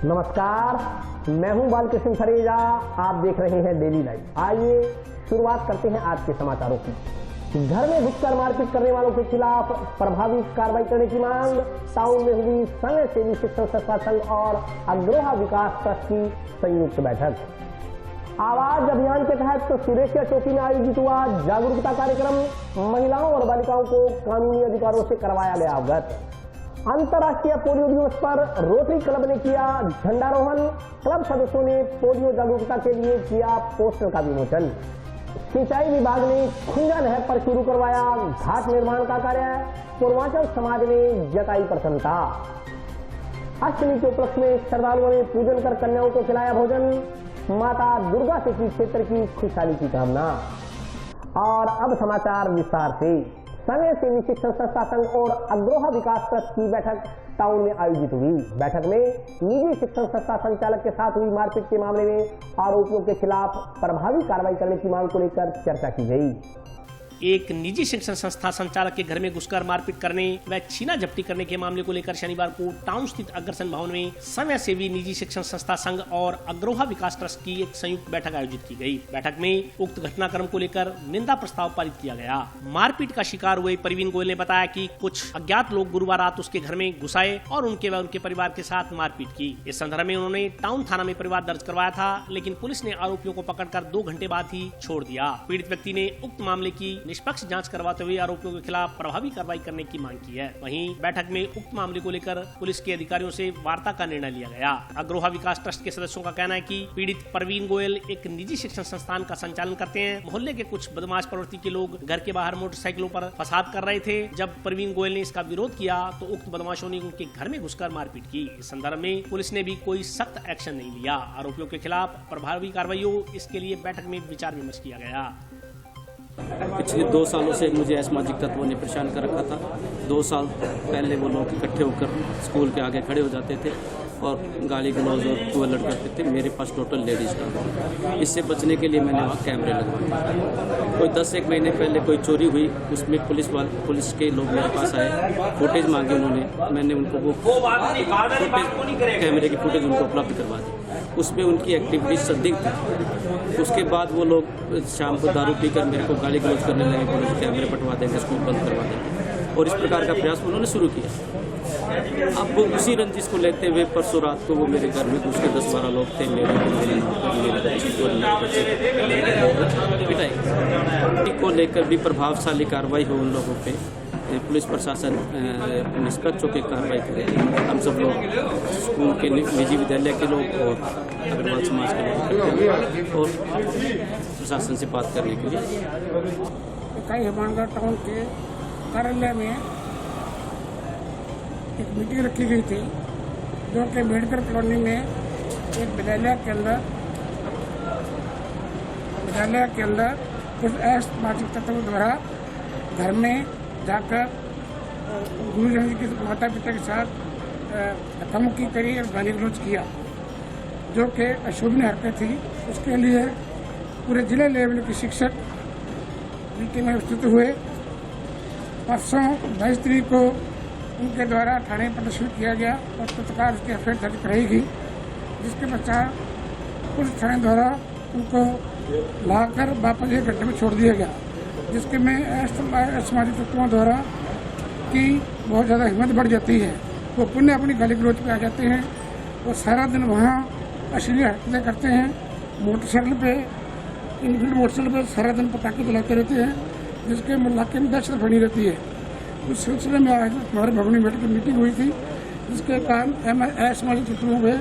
नमस्कार, मैं हूं बालकृष्ण फरेजा। आप देख रहे हैं डेली लाइव। आइए शुरुआत करते हैं आज के समाचारों की। घर में घुसकर मारपीट करने वालों के खिलाफ प्रभावी कार्रवाई करने की मांग। टाउन में हुई संघ सेवी शिक्षण संस्था संघ और अग्रोहा विकास ट्रस्ट की संयुक्त बैठक। आवाज अभियान के तहत सुरेशिया चौकी में आयोजित हुआ जागरूकता कार्यक्रम। महिलाओं और बालिकाओं को कानूनी अधिकारों से करवाया गया अवगत। अंतर्राष्ट्रीय पोलियो दिवस पर रोटरी क्लब ने किया झंडारोहण। क्लब सदस्यों ने पोलियो जागरूकता के लिए किया पोस्टर का विमोचन। सिंचाई विभाग ने खुंजा नहर पर शुरू करवाया घाट निर्माण का कार्य। पूर्वांचल समाज ने जताई प्रसन्नता। अष्टमी के उपलक्ष्य में श्रद्धालुओं ने पूजन कर कन्याओं को खिलाया भोजन। माता दुर्गा से की क्षेत्र की खुशहाली की कामना। और अब समाचार विस्तार से। संघ सेवी शिक्षण संस्था संघ और अग्रोहा विकास ट्रस्ट की बैठक टाउन में आयोजित हुई। बैठक में निजी शिक्षण संस्था संचालक के साथ हुई मारपीट के मामले में आरोपियों के खिलाफ प्रभावी कार्रवाई करने की मांग को लेकर चर्चा की गई। एक निजी शिक्षण संस्था संचालक के घर में घुसकर मारपीट करने व छीना झपटी करने के मामले को लेकर शनिवार को टाउन स्थित अग्रसेन भवन में संघ सेवी निजी शिक्षण संस्था संघ और अग्रोहा विकास ट्रस्ट की एक संयुक्त बैठक आयोजित की गई। बैठक में उक्त घटनाक्रम को लेकर निंदा प्रस्ताव पारित किया गया। मारपीट का शिकार हुए परवीन गोयल ने बताया कि कुछ अज्ञात लोग गुरुवार रात उसके घर में घुसाए और उनके व उनके परिवार के साथ मारपीट की। इस संदर्भ में उन्होंने टाउन थाना में परिवार दर्ज करवाया था, लेकिन पुलिस ने आरोपियों को पकड़कर 2 घंटे बाद ही छोड़ दिया। पीड़ित व्यक्ति ने उक्त मामले की निष्पक्ष जांच करवाते हुए आरोपियों के खिलाफ प्रभावी कार्रवाई करने की मांग की है। वहीं बैठक में उक्त मामले को लेकर पुलिस के अधिकारियों से वार्ता का निर्णय लिया गया। अग्रोहा विकास ट्रस्ट के सदस्यों का कहना है कि पीड़ित परवीन गोयल एक निजी शिक्षण संस्थान का संचालन करते हैं। मोहल्ले के कुछ बदमाश प्रवृत्ति के लोग घर के बाहर मोटरसाइकिलों पर फसाद कर रहे थे। जब परवीन गोयल ने इसका विरोध किया तो उक्त बदमाशों ने उनके घर में घुसकर मारपीट की। इस संदर्भ में पुलिस ने भी कोई सख्त एक्शन नहीं लिया। आरोपियों के खिलाफ प्रभावी कार्रवाई हो, इसके लिए बैठक में विचार विमर्श किया गया। पिछले 2 सालों से मुझे असामाजिक तत्वों ने परेशान कर रखा था। 2 साल पहले वो लोग इकट्ठे होकर स्कूल के आगे खड़े हो जाते थे और गाली गलौज और टुएलट करते थे। मेरे पास टोटल लेडीज था। इससे बचने के लिए मैंने वहाँ कैमरे लगवाए। कोई 10-1 महीने पहले कोई चोरी हुई, उसमें पुलिस के लोग मेरे पास आए, फुटेज मांगी उन्होंने। मैंने उनको वो कैमरे की फुटेज उनको उपलब्ध करवा दी। उसमें उनकी एक्टिविटी संदिग्ध थी। उसके बाद वो लोग शाम को दारू पीकर मेरे को गाली गलौज करने लगे, बोले कैमरे पटवा देंगे, स्कूल बंद करवा देंगे, और इस प्रकार का प्रयास उन्होंने शुरू किया। अब वो उसी रंजिश को लेते हुए परसों रात को वो मेरे घर में घुस के 10-12 लोग थे। पिटाई को लेकर भी प्रभावशाली कार्रवाई हो उन लोगों पे। पुलिस प्रशासन निष्पक्ष होकर कार्रवाई करे। हम सब लोग स्कूल के निजी विद्यालय के लोग और अग्रवाल समाज के लोग और प्रशासन से बात करने के लिए इकाई हमानगढ़ टाउन के कार्यालय में एक मीटिंग रखी गई थी, जो कि अम्बेडकर कॉलोनी में एक विद्यालय के अंदर कुछ असामाजिक तत्वों द्वारा घर में जाकर गुरुजन जी के माता पिता के साथ धमकी करी और गाली गलौज किया, जो कि अशोभनीय हरकत थी। उसके लिए पूरे जिले लेवल के शिक्षक मीटिंग में उपस्थित हुए। परसों 22 तारीख को उनके द्वारा थाने प्रदर्शन किया गया और तत्काल उसकी एफआईआर दर्ज कराई गई, जिसके पश्चात पुलिस थाने द्वारा उनको लाकर वापस 1 घंटे में छोड़ दिया गया, जिसके में असामाजिक तत्वों द्वारा की बहुत ज़्यादा हिम्मत बढ़ जाती है। वो पुण्य अपनी गाली गलौज पे आ जाते हैं और सारा दिन वहाँ अश्लील हरकतें करते हैं। मोटरसाइकिल पे, इनफील्ड मोटरसाइकिल पे सारा दिन पटाखे चलाते रहते हैं, जिसके इलाके में दहशत बनी रहती है। उस सिलसिले में आज हमारे भवन में बैठ कर मीटिंग हुई थी, जिसके कारण असामाजिक तत्वों पर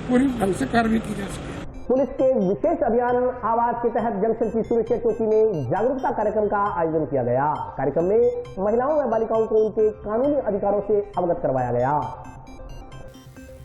पूरी ढंग से कार्रवाई की जा सके। पुलिस के विशेष अभियान आवाज के तहत जंक्शन की सुरेशिया चौकी में जागरूकता कार्यक्रम का आयोजन किया गया। कार्यक्रम में महिलाओं व बालिकाओं को उनके कानूनी अधिकारों से अवगत करवाया गया।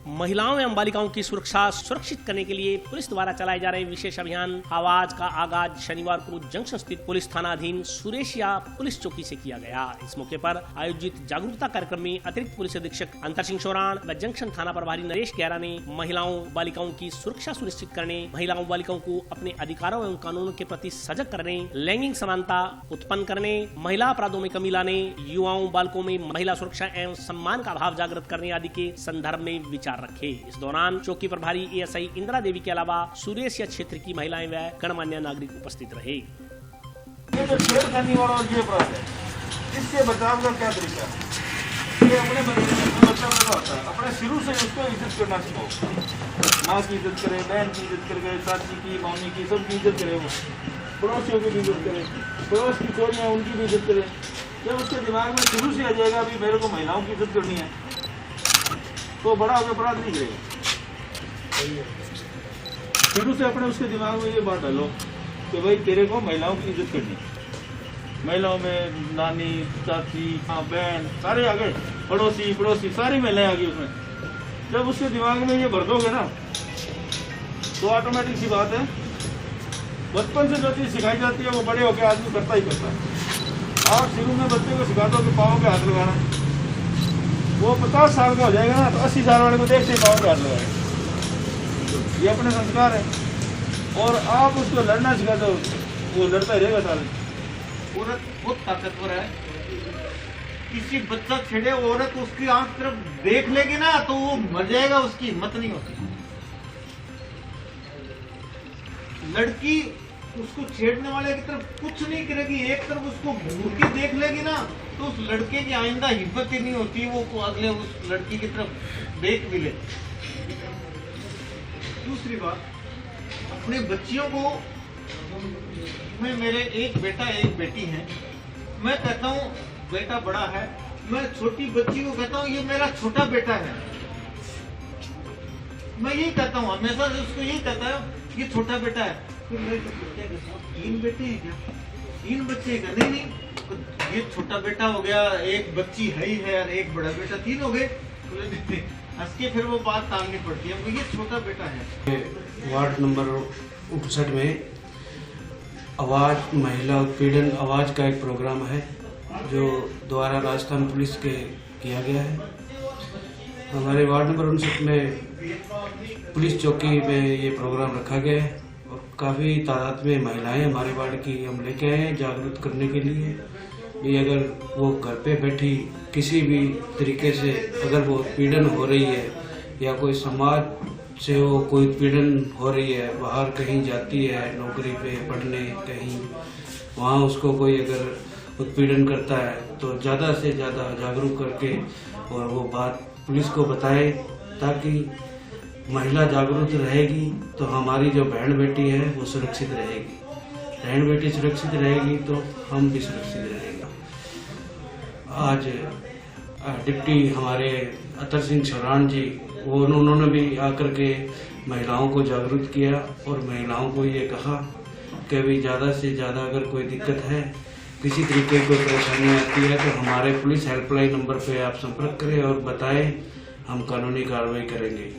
महिलाओं एवं बालिकाओं की सुरक्षा सुरक्षित करने के लिए पुलिस द्वारा चलाए जा रहे विशेष अभियान आवाज का आगाज शनिवार को जंक्शन स्थित पुलिस थाना अधीन सुरेशिया पुलिस चौकी से किया गया। इस मौके पर आयोजित जागरूकता कार्यक्रम में अतिरिक्त पुलिस अधीक्षक अंतर सिंह चौरान व जंक्शन थाना प्रभारी नरेश गहरा ने महिलाओं बालिकाओं की सुरक्षा सुनिश्चित करने, महिलाओं बालिकाओं को अपने अधिकारों एवं कानूनों के प्रति सजग करने, लैंगिक समानता उत्पन्न करने, महिला अपराधों में कमी लाने, युवाओं बालकों में महिला सुरक्षा एवं सम्मान का भाव जागृत करने आदि के संदर्भ में विचार तैयार रखे। इस दौरान चौकी प्रभारी एएसआई इंदिरा देवी के अलावा सुरेशिया क्षेत्र की महिलाएं व गणमान्य नागरिक उपस्थित रहे। ये जो छेड़खानी वाला ये अपराध है, इससे बचाव का क्या तरीका है? ये अपने बच्चा पैदा होता है, अपने शुरू से उसको इज्जत करना सिखाओ। माँ की इज्जत करे, बहन की इज्जत करे, चाची की, मामी की, सबकी इज्जत करे, वो पड़ोसियों की भी इज्जत करे, पड़ोस की चोरियाँ उनकी भी इज्जत करे। जब उसके दिमाग में शुरू से आ जाएगा अभी मेरे को महिलाओं की इज्जत करनी है, तो बड़ा होकर अपराध नहीं करेगा। शुरू से अपने उसके दिमाग में ये बात डालो कि भाई तेरे को महिलाओं की इज्जत करनी है। महिलाओं में नानी, चाची, हाँ, बहन सारे आ गए, पड़ोसी सारी महिलाएं आ गई उसमें। जब उसके दिमाग में ये भर दोगे ना तो ऑटोमेटिक सी बात है, बचपन से जो चीज़ सिखाई जाती है वो बड़े होकर आदमी करता ही करता है। आप शुरू में बच्चे को सिखा दो कि पाँव पे हाथ लगाना, वो 50 साल का हो जाएगा ना तो 80 साल वाले को देखते ही पाँव पे हाथ लगाएगा। ये अपने संस्कार है। और आप उसको लड़ना सिखा दो, वो लड़ता ही रहेगा साल। औरत बहुत ताकतवर है। किसी बच्चा छेड़े औरत उसकी आंख तरफ देख लेगी ना तो वो मर जाएगा, उसकी हिम्मत नहीं होती। लड़की उसको छेड़ने वाले की तरफ कुछ नहीं करेगी, एक तरफ उसको घूर के देख लेगी ना तो उस लड़के की आइंदा हिम्मत ही नहीं होती वो अगले उस लड़की की तरफ देख भी ले। दूसरी बात, अपने बच्चियों को, मैं मेरे एक बेटा एक बेटी है, मैं कहता हूँ बेटा बड़ा है, मैं छोटी बच्ची को कहता हूँ ये मेरा छोटा बेटा है। मैं यही कहता हूँ, हमेशा से उसको यही कहता है ये छोटा बेटा है। फिर मैं क्या कहता हूँ, 3 बेटे हैं क्या? 3 बच्चे हैं? नहीं, तो ये छोटा बेटा हो गया, एक बच्ची है ही है और एक बड़ा बेटा, 3 हो गए। हंस के फिर वो बात टालनी पड़ती है, ये छोटा बेटा है। वार्ड नंबर 59 में आवाज़ महिला उत्पीड़न आवाज़ का एक प्रोग्राम है जो द्वारा राजस्थान पुलिस के किया गया है। हमारे वार्ड नंबर 59 में पुलिस चौकी में ये प्रोग्राम रखा गया है और काफ़ी तादाद में महिलाएं हमारे वार्ड की हम लेके आए हैं जागरूक करने के लिए। ये अगर वो घर पे बैठी किसी भी तरीके से अगर वो उत्पीड़न हो रही है या कोई समाज से वो कोई उत्पीड़न हो रही है, बाहर कहीं जाती है नौकरी पे पढ़ने कहीं, वहाँ उसको कोई अगर उत्पीड़न करता है तो ज़्यादा से ज़्यादा जागरूक करके और वो बात पुलिस को बताए, ताकि महिला जागरूक रहेगी तो हमारी जो बहन बेटी है वो सुरक्षित रहेगी। बहन बेटी सुरक्षित रहेगी तो हम भी सुरक्षित रहेंगे। आज डिप्टी हमारे अतर सिंह चौहान जी उन्होंने भी आकर के महिलाओं को जागरूक किया और महिलाओं को ये कहा कि भी ज़्यादा से ज़्यादा अगर कोई दिक्कत है, किसी तरीके की कोई परेशानी आती है तो हमारे पुलिस हेल्पलाइन नंबर पे आप संपर्क करें और बताएं, हम कानूनी कार्रवाई करेंगे।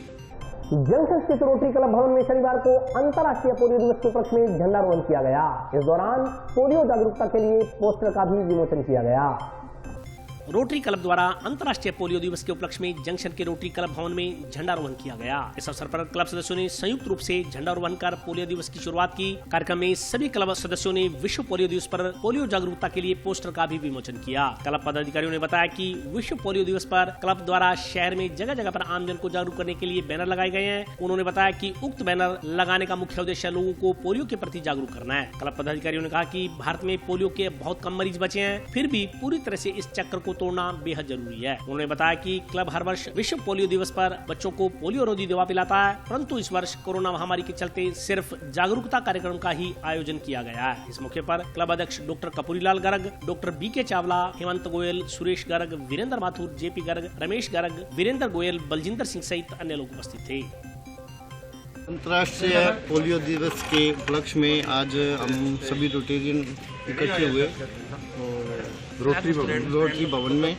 जंक्शन स्थित रोटरी क्लब भवन में शनिवार को अंतर्राष्ट्रीय पोलियो दिवस के उपलक्ष्य में झंडारोहण किया गया। इस दौरान पोलियो जागरूकता के लिए पोस्टर का भी विमोचन किया गया। रोटरी क्लब द्वारा अंतर्राष्ट्रीय पोलियो दिवस के उपलक्ष्य में जंक्शन के रोटरी क्लब भवन में झंडारोहण किया गया। इस अवसर पर क्लब सदस्यों ने संयुक्त रूप से झंडारोहण कर पोलियो दिवस की शुरुआत की। कार्यक्रम में सभी क्लब सदस्यों ने विश्व पोलियो दिवस पर पोलियो जागरूकता के लिए पोस्टर का भी विमोचन किया। क्लब पदाधिकारियों ने बताया कि विश्व पोलियो दिवस पर क्लब द्वारा शहर में जगह जगह पर आमजन को जागरूक करने के लिए बैनर लगाए गए हैं। उन्होंने बताया कि उक्त बैनर लगाने का मुख्य उद्देश्य लोगों को पोलियो के प्रति जागरूक करना है। क्लब पदाधिकारियों ने कहा कि भारत में पोलियो के बहुत कम मरीज बचे हैं, फिर भी पूरी तरह से इस चक्र को तोड़ना बेहद जरूरी है। उन्होंने बताया कि क्लब हर वर्ष विश्व पोलियो दिवस पर बच्चों को पोलियो रोधी दवा पिलाता है, परंतु इस वर्ष कोरोना महामारी के चलते सिर्फ जागरूकता कार्यक्रम का ही आयोजन किया गया है। इस मौके पर क्लब अध्यक्ष doctor Kapurilal Garg, doctor BK Chawla, Hemant Goyal, Suresh Garg, Virender Mathur, JP Garg, Ramesh Garg, Virender Goyal, Baljinder Singh सहित अन्य लोग उपस्थित थे। अंतर्राष्ट्रीय पोलियो दिवस के उपलक्ष्य में आज हम सभी रोटेरियन इकट्ठे हुए रोटरी भवन में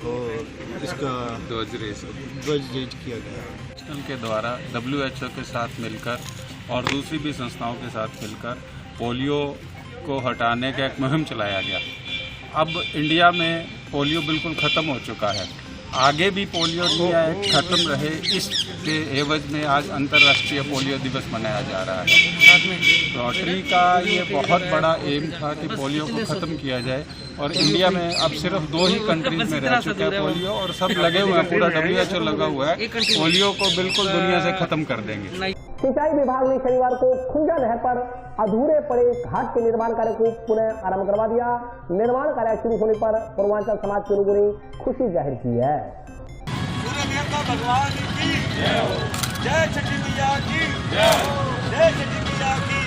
और इसका ध्वज रेज किया गया। नेशनल के द्वारा WHO के साथ मिलकर और दूसरी भी संस्थाओं के साथ मिलकर पोलियो को हटाने का एक मुहिम चलाया गया। अब इंडिया में पोलियो बिल्कुल ख़त्म हो चुका है आगे भी पोलियो खत्म रहे, इसके एवज में आज अंतर्राष्ट्रीय पोलियो दिवस मनाया जा रहा है। रोटरी का ये बहुत बड़ा एम था कि पोलियो को ख़त्म किया जाए, और इंडिया में अब सिर्फ 2 ही कंट्रीज में रह चुका है पोलियो, और सब लगे हुए हैं, पूरा WHO लगा हुआ है, पोलियो को बिल्कुल दुनिया से ख़त्म कर देंगे। सिंचाई विभाग ने शनिवार को खुंजा नहर पर अधूरे पड़े घाट के निर्माण कार्य को पुनः आरंभ करवा दिया। निर्माण कार्य शुरू होने पर पूर्वांचल समाज के लोगों ने खुशी जाहिर की है। सूर्य देवता भगवान की जय, छठी मैया की जय, छठी मैया की।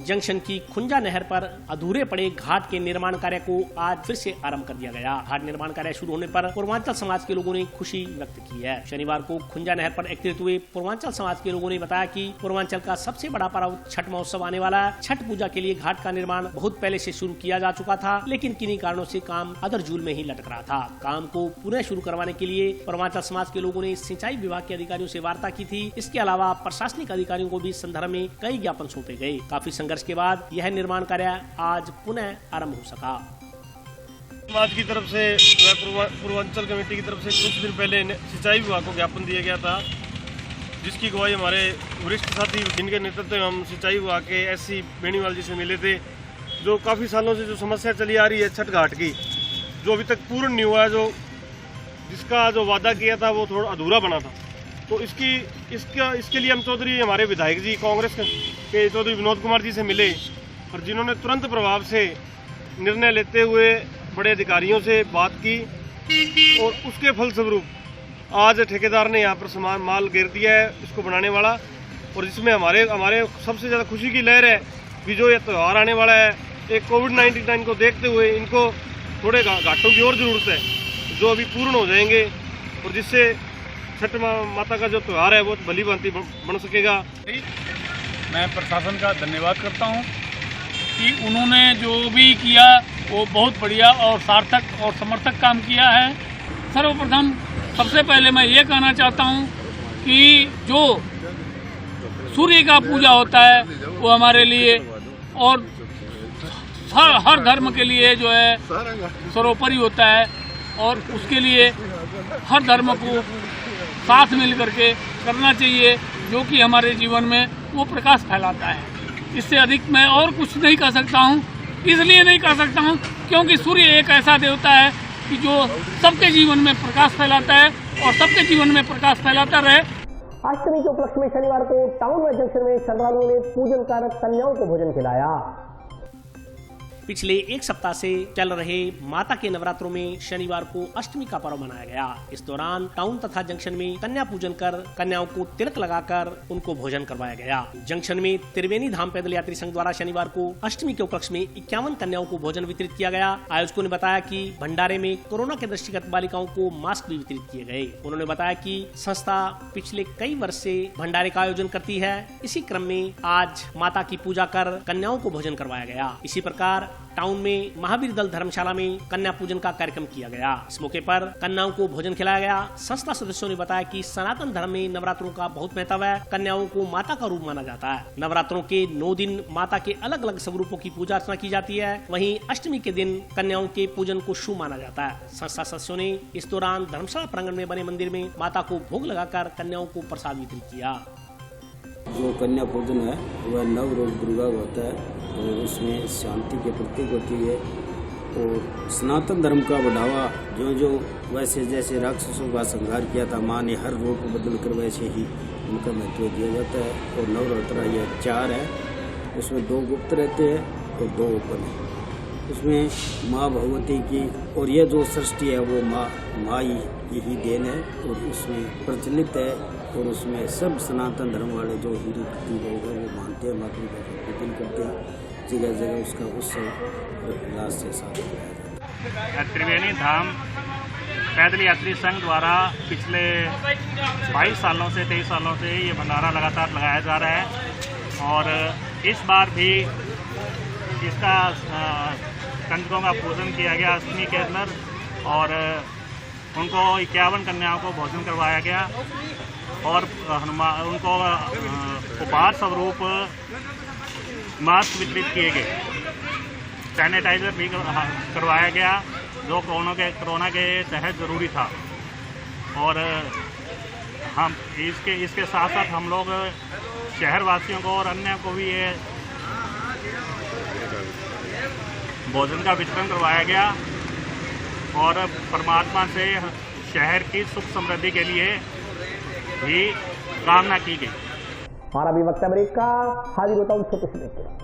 जंक्शन की खुंजा नहर पर अधूरे पड़े घाट के निर्माण कार्य को आज फिर से आरंभ कर दिया गया। घाट निर्माण कार्य शुरू होने पर पूर्वांचल समाज के लोगों ने खुशी व्यक्त की है। शनिवार को खुंजा नहर पर एकत्रित हुए पूर्वांचल समाज के लोगों ने बताया कि पूर्वांचल का सबसे बड़ा पर्व छठ महोत्सव आने वाला है। छठ पूजा के लिए घाट का निर्माण बहुत पहले से शुरू किया जा चुका था, लेकिन किन्हीं कारणों से काम अधर-जूल में ही लटक रहा था। काम को पुनः शुरू करवाने के लिए पूर्वांचल समाज के लोगों ने सिंचाई विभाग के अधिकारियों से वार्ता की थी। इसके अलावा प्रशासनिक अधिकारियों को भी इस संदर्भ में कई ज्ञापन सौंपे गए। काफी संघर्ष के बाद यह निर्माण कार्य आज पुनः आरंभ हो सका। समाज की तरफ से पूर्वांचल कमेटी की तरफ से कुछ दिन पहले सिंचाई विभाग को ज्ञापन दिया गया था, जिसकी गवाही हमारे वरिष्ठ साथी जिनके नेतृत्व में हम सिंचाई विभाग के SC बेनीवाल जी से मिले थे। जो काफ़ी सालों से जो समस्या चली आ रही है छठ घाट की, जो अभी तक पूर्ण नहीं हुआ है, जिसका जो वादा किया था वो थोड़ा अधूरा बना था, तो इसके लिए हम चौधरी हमारे विधायक जी कांग्रेस के चौधरी विनोद कुमार जी से मिले, और जिन्होंने तुरंत प्रभाव से निर्णय लेते हुए बड़े अधिकारियों से बात की, और उसके फलस्वरूप आज ठेकेदार ने यहाँ पर सामान माल घेर दिया है इसको बनाने वाला। और इसमें हमारे सबसे ज़्यादा खुशी की लहर है कि जो ये त्यौहार आने वाला है, एक कोविड-19 को देखते हुए इनको थोड़े घाटों की और ज़रूरत है, जो अभी पूर्ण हो जाएंगे, और जिससे छठ माता का जो त्यौहार है वो भली भांति बन सकेगा। मैं प्रशासन का धन्यवाद करता हूं कि उन्होंने जो भी किया वो बहुत बढ़िया और सार्थक और समर्थक काम किया है। सर्वप्रथम सबसे पहले मैं ये कहना चाहता हूं कि जो सूर्य का पूजा होता है वो हमारे लिए और हर धर्म के लिए जो है सर्वोपरि होता है, और उसके लिए हर धर्म को साथ मिल करके करना चाहिए, जो कि हमारे जीवन में वो प्रकाश फैलाता है। इससे अधिक मैं और कुछ नहीं कह सकता हूँ। इसलिए नहीं कह सकता हूँ क्योंकि सूर्य एक ऐसा देवता है कि जो सबके जीवन में प्रकाश फैलाता है और सबके जीवन में प्रकाश फैलाता रहे। अष्टमी के उपलक्ष्य में शनिवार को टाउन व जंक्शन में श्रद्धालुओं ने पूजन कर कन्याओं को भोजन खिलाया। पिछले एक सप्ताह से चल रहे माता के नवरात्रों में शनिवार को अष्टमी का पर्व मनाया गया। इस दौरान टाउन तथा जंक्शन में कन्या पूजन कर कन्याओं को तिलक लगाकर उनको भोजन करवाया गया। जंक्शन में त्रिवेणी धाम पैदल यात्री संघ द्वारा शनिवार को अष्टमी के उपलक्ष्य में 51 कन्याओं को भोजन वितरित किया गया। आयोजकों ने बताया कि भंडारे में कोरोना के दृष्टिगत बालिकाओं को मास्क भी वितरित किए गए। उन्होंने बताया कि संस्था पिछले कई वर्ष से भंडारे का आयोजन करती है। इसी क्रम में आज माता की पूजा कर कन्याओं को भोजन करवाया गया। इसी प्रकार टाउन में महावीर दल धर्मशाला में कन्या पूजन का कार्यक्रम किया गया। इस मौके पर कन्याओं को भोजन खिलाया गया। संस्था सदस्यों ने बताया कि सनातन धर्म में नवरात्रों का बहुत महत्व है। कन्याओं को माता का रूप माना जाता है। नवरात्रों के 9 दिन माता के अलग अलग स्वरूपों की पूजा अर्चना की जाती है। वहीं अष्टमी के दिन कन्याओं के पूजन को शुभ माना जाता है। संस्था सदस्यों ने इस दौरान धर्मशाला प्रांगण में बने मंदिर में माता को भोग लगाकर कन्याओं को प्रसाद वितरित किया। जो कन्या पूजन है वह नव रोज दुर्गा होता है, और उसमें शांति के प्रतीक होती है। और सनातन धर्म का बढ़ावा जो वैसे जैसे राक्षसों का संहार किया था माँ ने, हर रूप बदल कर वैसे ही उनका महत्व दिया जाता है। और नवरात्रा यह 4 है, उसमें 2 गुप्त रहते हैं और 2 ओपन है। उसमें माँ भगवती की और यह जो सृष्टि है वो माँ ही देन है, और उसमें प्रचलित है। और उसमें सब सनातन धर्म वाले जो हिंदू लोग हैं वो मानते हैं, माँ दुर्गा का पूजन करते हैं। जगह जगह उसका उत्सव उल्लास से साथ मनाया जाता है। त्रिवेणी धाम पैदल यात्री संघ द्वारा पिछले 22 सालों से 23 सालों से ये भंडारा लगातार लगाया जा रहा है, और इस बार भी इसका कंजकों का पूजन किया गया अष्टमी के अंदर, और उनको 51 कन्याओं को भोजन करवाया गया, और उनको उपहार स्वरूप मास्क वितरित किए गए। सैनिटाइजर भी करवाया गया, जो कोरोना के तहत ज़रूरी था। और हम इसके साथ साथ हम लोग शहरवासियों को और अन्य को भी ये भोजन का वितरण करवाया गया और परमात्मा से शहर की सुख समृद्धि के लिए भी कामना की गई। और अभी वक्त ब्रेक का, हाजिर होता हूँ छोटे से लेकर।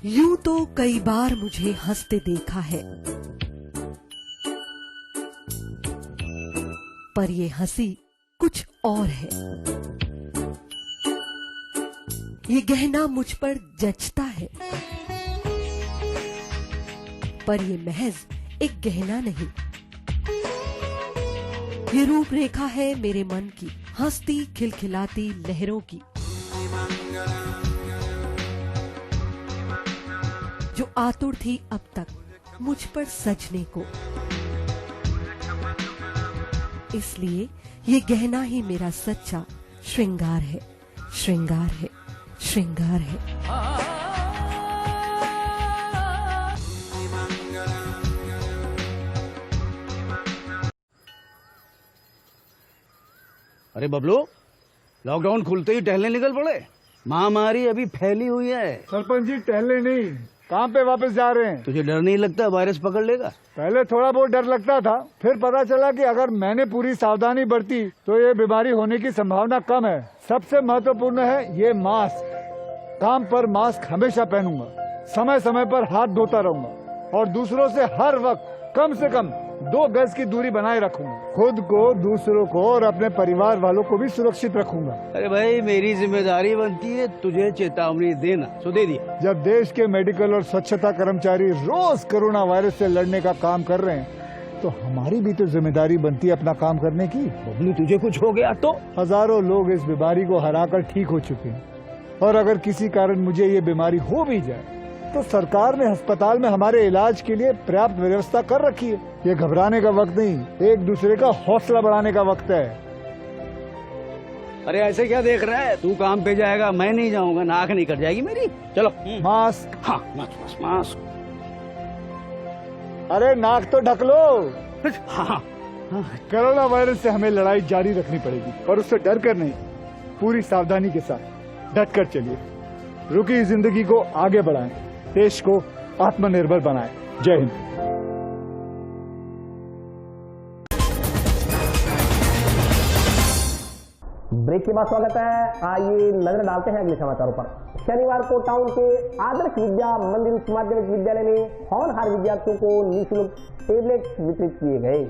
यूं तो कई बार मुझे हंसते देखा है, पर ये हंसी कुछ और है। ये गहना मुझ पर जचता है, पर ये महज एक गहना नहीं, ये रूपरेखा है मेरे मन की, हंसती खिलखिलाती लहरों की, जो आतुर थी अब तक मुझ पर सजने को। इसलिए ये गहना ही मेरा सच्चा श्रृंगार है, श्रृंगार है, श्रृंगार है। अरे बबलू, लॉकडाउन खुलते ही टहलने निकल पड़े। महामारी अभी फैली हुई है। सरपंच जी, टहलने नहीं, काम पे वापस जा रहे हैं। तुझे डर नहीं लगता वायरस पकड़ लेगा? पहले थोड़ा बहुत डर लगता था, फिर पता चला कि अगर मैंने पूरी सावधानी बरती तो ये बीमारी होने की संभावना कम है। सबसे महत्वपूर्ण है ये मास्क। काम पर मास्क हमेशा पहनूंगा, समय समय पर हाथ धोता रहूंगा और दूसरों से हर वक्त कम से कम 2 गज की दूरी बनाए रखूंगा। खुद को, दूसरों को और अपने परिवार वालों को भी सुरक्षित रखूंगा। अरे भाई, मेरी जिम्मेदारी बनती है तुझे चेतावनी देना, सो दे दिया। जब देश के मेडिकल और स्वच्छता कर्मचारी रोज कोरोना वायरस से लड़ने का काम कर रहे हैं, तो हमारी भी तो जिम्मेदारी बनती है अपना काम करने की। बबलू, तुझे कुछ हो गया तो? हजारों लोग इस बीमारी को हराकर ठीक हो चुके हैं, और अगर किसी कारण मुझे ये बीमारी हो भी जाए तो सरकार ने अस्पताल में हमारे इलाज के लिए पर्याप्त व्यवस्था कर रखी है। ये घबराने का वक्त नहीं, एक दूसरे का हौसला बढ़ाने का वक्त है। अरे ऐसे क्या देख रहा है? तू काम पे जाएगा, मैं नहीं जाऊंगा, नाक नहीं कट जाएगी मेरी। चलो। मास्क। हाँ, मास्क। अरे नाक तो ढक लो। हाँ। कोरोना वायरस से हमें लड़ाई जारी रखनी पड़ेगी, और उससे डर कर नहीं, पूरी सावधानी के साथ डट कर चलिए। रुकी जिंदगी को आगे बढ़ाएं, देश को आत्मनिर्भर बनाएं। जय हिंद। ब्रेक के बाद स्वागत है। आइए नजर डालते हैं अगले समाचारों पर। शनिवार को टाउन के आदर्श विद्या मंदिर उच्च माध्यमिक विद्यालय में होनहार विद्यार्थियों को निःशुल्क टेबलेट वितरित किए गए।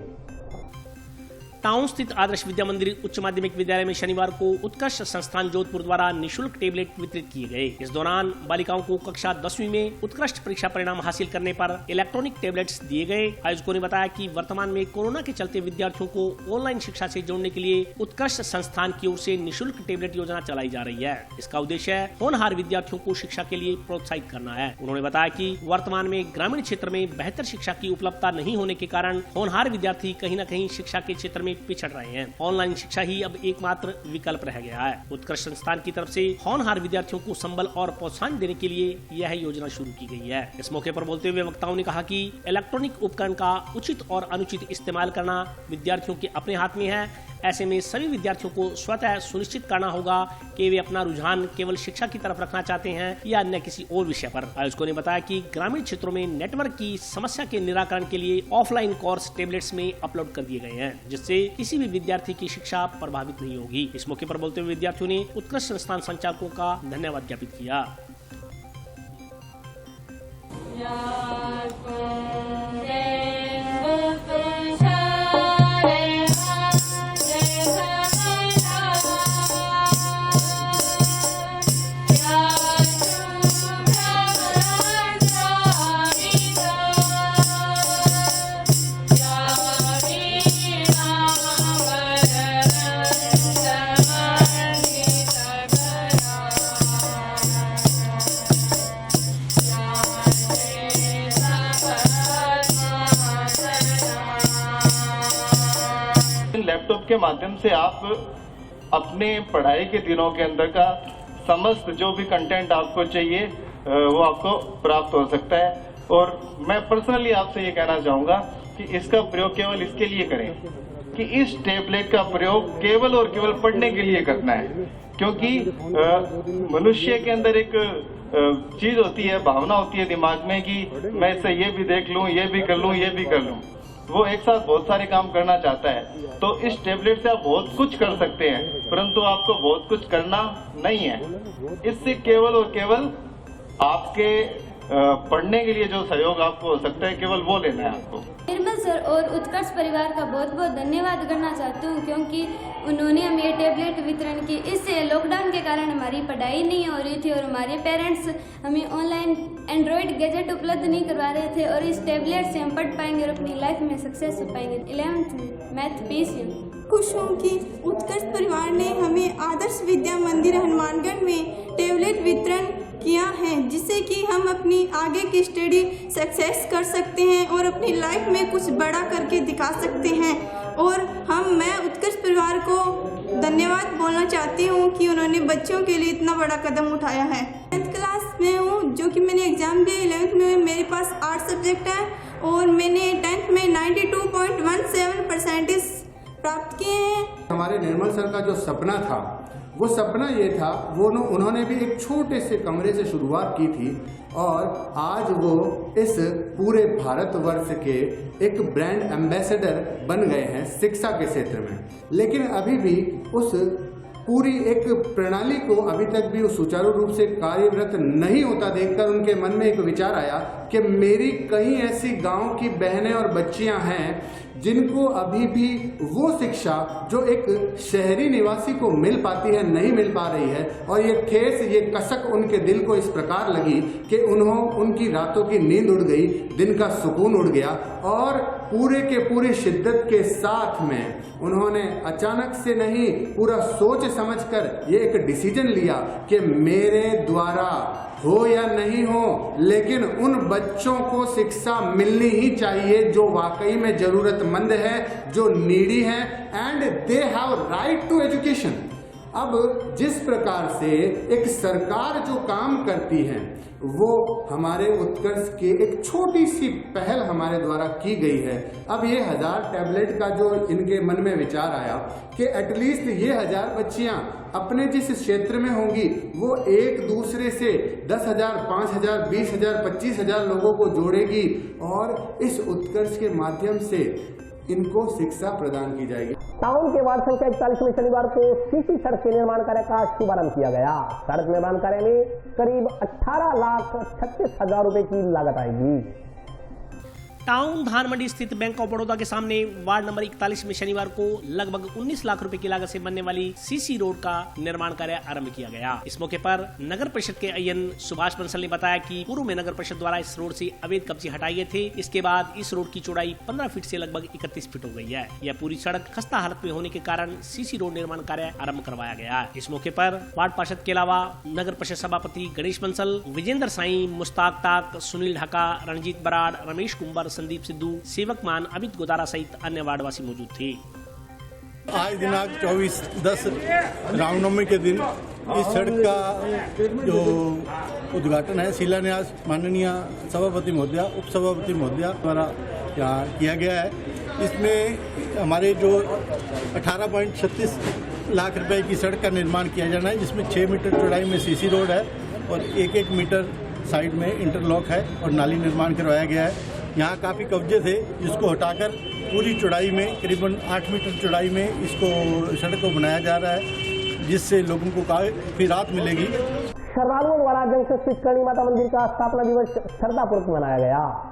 टाउन स्थित आदर्श विद्या मंदिर उच्च माध्यमिक विद्यालय में शनिवार को उत्कृष्ट संस्थान जोधपुर द्वारा निःशुल्क टेबलेट वितरित किए गए। इस दौरान बालिकाओं को कक्षा 10वीं में उत्कृष्ट परीक्षा परिणाम हासिल करने पर इलेक्ट्रॉनिक टेबलेट्स दिए गए। आयोजकों ने बताया कि वर्तमान में कोरोना के चलते विद्यार्थियों को ऑनलाइन शिक्षा से जोड़ने के लिए उत्कृष्ट संस्थान की ओर से निःशुल्क टेबलेट योजना चलाई जा रही है। इसका उद्देश्य होनहार विद्यार्थियों को शिक्षा के लिए प्रोत्साहित करना है। उन्होंने बताया कि वर्तमान में ग्रामीण क्षेत्र में बेहतर शिक्षा की उपलब्धता नहीं होने के कारण होनहार विद्यार्थी कहीं न कहीं शिक्षा के क्षेत्र में पिछड़ रहे हैं। ऑनलाइन शिक्षा ही अब एकमात्र विकल्प रह गया है। उत्कृष्ट संस्थान की तरफ से होनहार विद्यार्थियों को संबल और प्रोत्साहन देने के लिए यह योजना शुरू की गई है। इस मौके पर बोलते हुए वक्ताओं ने कहा कि इलेक्ट्रॉनिक उपकरण का उचित और अनुचित इस्तेमाल करना विद्यार्थियों के अपने हाथ में है। ऐसे में सभी विद्यार्थियों को स्वतः सुनिश्चित करना होगा कि वे अपना रुझान केवल शिक्षा की तरफ रखना चाहते हैं या अन्य किसी और विषय पर। आयोजकों ने बताया कि ग्रामीण क्षेत्रों में नेटवर्क की समस्या के निराकरण के लिए ऑफलाइन कोर्स टेबलेट्स में अपलोड कर दिए गए हैं, जिससे किसी भी विद्यार्थी की शिक्षा प्रभावित नहीं होगी। इस मौके पर बोलते हुए विद्यार्थियों ने उत्कृष्ट संस्थान संचालकों का धन्यवाद ज्ञापित किया। लैपटॉप के माध्यम से आप अपने पढ़ाई के दिनों के अंदर का समस्त जो भी कंटेंट आपको चाहिए वो आपको प्राप्त हो सकता है। और मैं पर्सनली आपसे ये कहना चाहूँगा कि इसका प्रयोग केवल इसके लिए करें कि इस टैबलेट का प्रयोग केवल और केवल पढ़ने के लिए करना है, क्योंकि मनुष्य के अंदर एक चीज होती है, भावना होती है दिमाग में कि मैं इससे ये भी देख लूं, ये भी कर लूं, ये भी कर लूं। वो एक साथ बहुत सारे काम करना चाहता है। तो इस टैबलेट से आप बहुत कुछ कर सकते हैं, परंतु आपको बहुत कुछ करना नहीं है। इससे केवल और केवल आपके पढ़ने के लिए जो सहयोग आपको हो सकता है, केवल वो लेना है आपको। निर्मल सर और उत्कर्ष परिवार का बहुत बहुत धन्यवाद करना चाहती हूँ, क्योंकि उन्होंने हमें ये टैबलेट वितरण की। इससे लॉकडाउन के कारण हमारी पढ़ाई नहीं हो रही थी और हमारे पेरेंट्स हमें ऑनलाइन एंड्रॉयड गैजेट उपलब्ध नहीं करवा रहे थे, और इस टैबलेट से हम पढ़ पाएंगे और अपनी लाइफ में सक्सेस हो पाएंगे। 11th math PCM. खुश हूँ कि उत्कर्ष परिवार ने हमें आदर्श विद्या मंदिर हनुमानगढ़ में टैबलेट वितरण किया है, जिससे कि हम अपनी आगे की स्टडी सक्सेस कर सकते हैं और अपनी लाइफ में कुछ बड़ा करके दिखा सकते हैं। और मैं उत्कर्ष परिवार को धन्यवाद बोलना चाहती हूँ कि उन्होंने बच्चों के लिए इतना बड़ा कदम उठाया है। 10th क्लास में हूँ, जो कि मैंने एग्ज़ाम दिया। 11th में मेरे पास 8 सब्जेक्ट हैं और मैंने 10th में 92.17% प्राप्त किए हैं। हमारे निर्मल सर का जो सपना था, वो सपना ये था, उन्होंने भी एक छोटे से कमरे से शुरुआत की थी और आज वो इस पूरे भारतवर्ष के एक ब्रांड एम्बेसडर बन गए हैं शिक्षा के क्षेत्र में। लेकिन अभी भी उस पूरी एक प्रणाली को अभी तक भी उस सुचारू रूप से कार्यरत नहीं होता देखकर उनके मन में एक विचार आया कि मेरी कई ऐसी गांव की बहनें और बच्चियां हैं जिनको अभी भी वो शिक्षा जो एक शहरी निवासी को मिल पाती है नहीं मिल पा रही है। और ये ठेस, ये कसक उनके दिल को इस प्रकार लगी कि उनकी रातों की नींद उड़ गई, दिन का सुकून उड़ गया और पूरे के पूरी शिद्दत के साथ में उन्होंने अचानक से नहीं, पूरा सोच समझकर ये एक डिसीजन लिया कि मेरे द्वारा हो या नहीं हो, लेकिन उन बच्चों को शिक्षा मिलनी ही चाहिए जो वाकई में जरूरतमंद है, जो नीडी है, and they have right to education. अब जिस प्रकार से एक सरकार जो काम करती है वो हमारे उत्कर्ष की एक छोटी सी पहल हमारे द्वारा की गई है। अब ये 1000 टैबलेट का जो इनके मन में विचार आया कि एटलीस्ट ये 1000 बच्चियां अपने जिस क्षेत्र में होंगी वो एक दूसरे से 10,000, 5,000, 20,000, 25,000 लोगों को जोड़ेगी और इस उत्कर्ष के माध्यम से इनको शिक्षा प्रदान की जाएगी। टाउन के वार्ड संख्या 41 में शनिवार को सीसी सड़क के निर्माण कार्य का शुभारंभ किया गया। सड़क निर्माण कार्य में करीब 18,36,000 रुपए की लागत आएगी। टाउन धानमंडी स्थित बैंक ऑफ बड़ौदा के सामने वार्ड नंबर 41 में शनिवार को लगभग 19 लाख रुपए की लागत से बनने वाली सीसी रोड का निर्माण कार्य आरंभ किया गया। इस मौके पर नगर परिषद के अय्यन सुभाष बंसल ने बताया कि पूर्व में नगर परिषद द्वारा इस रोड से अवैध कब्जे हटाए गए थे। इसके बाद इस रोड की चौड़ाई 15 फीट से लगभग 31 फीट हो गई है। यह पूरी सड़क खस्ता हालत में होने के कारण सीसी रोड निर्माण कार्य आरम्भ करवाया गया। इस मौके पर वार्ड पार्षद के अलावा नगर परिषद सभापति गणेश बंसल, विजेंद्र साई, मुश्ताक टाक, सुनील ढाका, रणजीत बराड़, रमेश कुंबर, संदीप सिद्धू, सेवक मान, अमित गोदारा सहित अन्य वार्डवासी मौजूद थे। आज दिनांक 24/10 रामनवमी के दिन इस सड़क का जो उद्घाटन है, शिलान्यास माननीय सभापति महोदय, उप सभापति महोदय द्वारा यहाँ किया गया है। इसमें हमारे जो 18.36 लाख रुपए की सड़क का निर्माण किया जाना है, जिसमें 6 मीटर चौड़ाई में सीसी रोड है और 1-1 मीटर साइड में इंटरलॉक है और नाली निर्माण करवाया गया है। यहाँ काफ़ी कब्जे थे, जिसको हटाकर पूरी चौड़ाई में करीबन 8 मीटर चौड़ाई में इसको सड़क को बनाया जा रहा है, जिससे लोगों को काफ़ी राहत मिलेगी। श्रद्धालुओं द्वारा जंक्शन स्थित करणी माता मंदिर का स्थापना दिवस श्रद्धापूर्वक मनाया गया।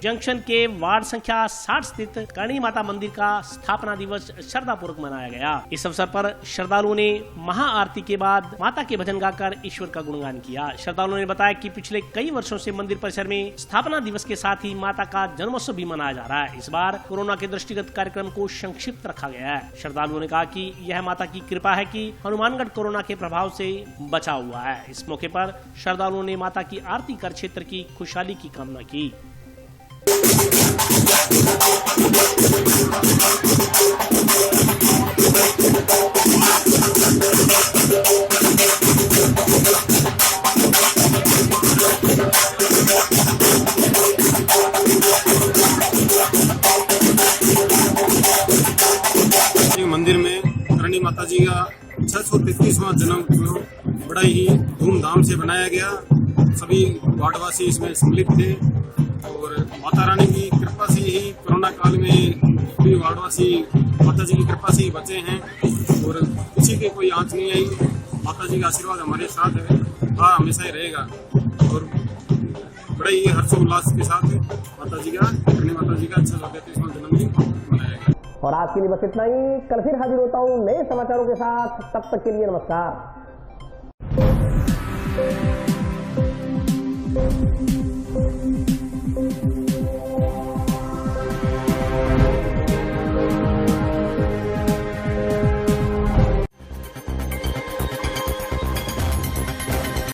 जंक्शन के वार्ड संख्या 60 स्थित करणी माता मंदिर का स्थापना दिवस श्रद्धापूर्वक मनाया गया। इस अवसर पर श्रद्धालुओं ने महाआरती के बाद माता के भजन गाकर ईश्वर का गुणगान किया। श्रद्धालुओं ने बताया कि पिछले कई वर्षों से मंदिर परिसर में स्थापना दिवस के साथ ही माता का जन्मोत्सव भी मनाया जा रहा है। इस बार कोरोना के दृष्टिगत कार्यक्रम को संक्षिप्त रखा गया है। श्रद्धालुओं ने कहा कि यह माता की कृपा है कि हनुमानगढ़ कोरोना के प्रभाव से बचा हुआ है। इस मौके पर श्रद्धालुओं ने माता की आरती कर क्षेत्र की खुशहाली की कामना की। माता जी का 633वां जन्म बड़ा ही धूमधाम से बनाया गया। सभी वार्डवासी इसमें सम्मिलित थे और माता रानी की कृपा से ही कोरोना काल में सभी वार्डवासी माता जी की कृपा से ही बचे हैं और किसी के कोई आंच नहीं आई। माता जी का आशीर्वाद हमारे साथ है, हमेशा ही रहेगा और बड़े ही हर्षोल्लास के साथ माता जी का 633वां जन्मदिन मनाया गया। और आज के लिए बस इतना ही। कल फिर हाजिर होता हूँ नए समाचारों के साथ, तब तक के लिए नमस्कार।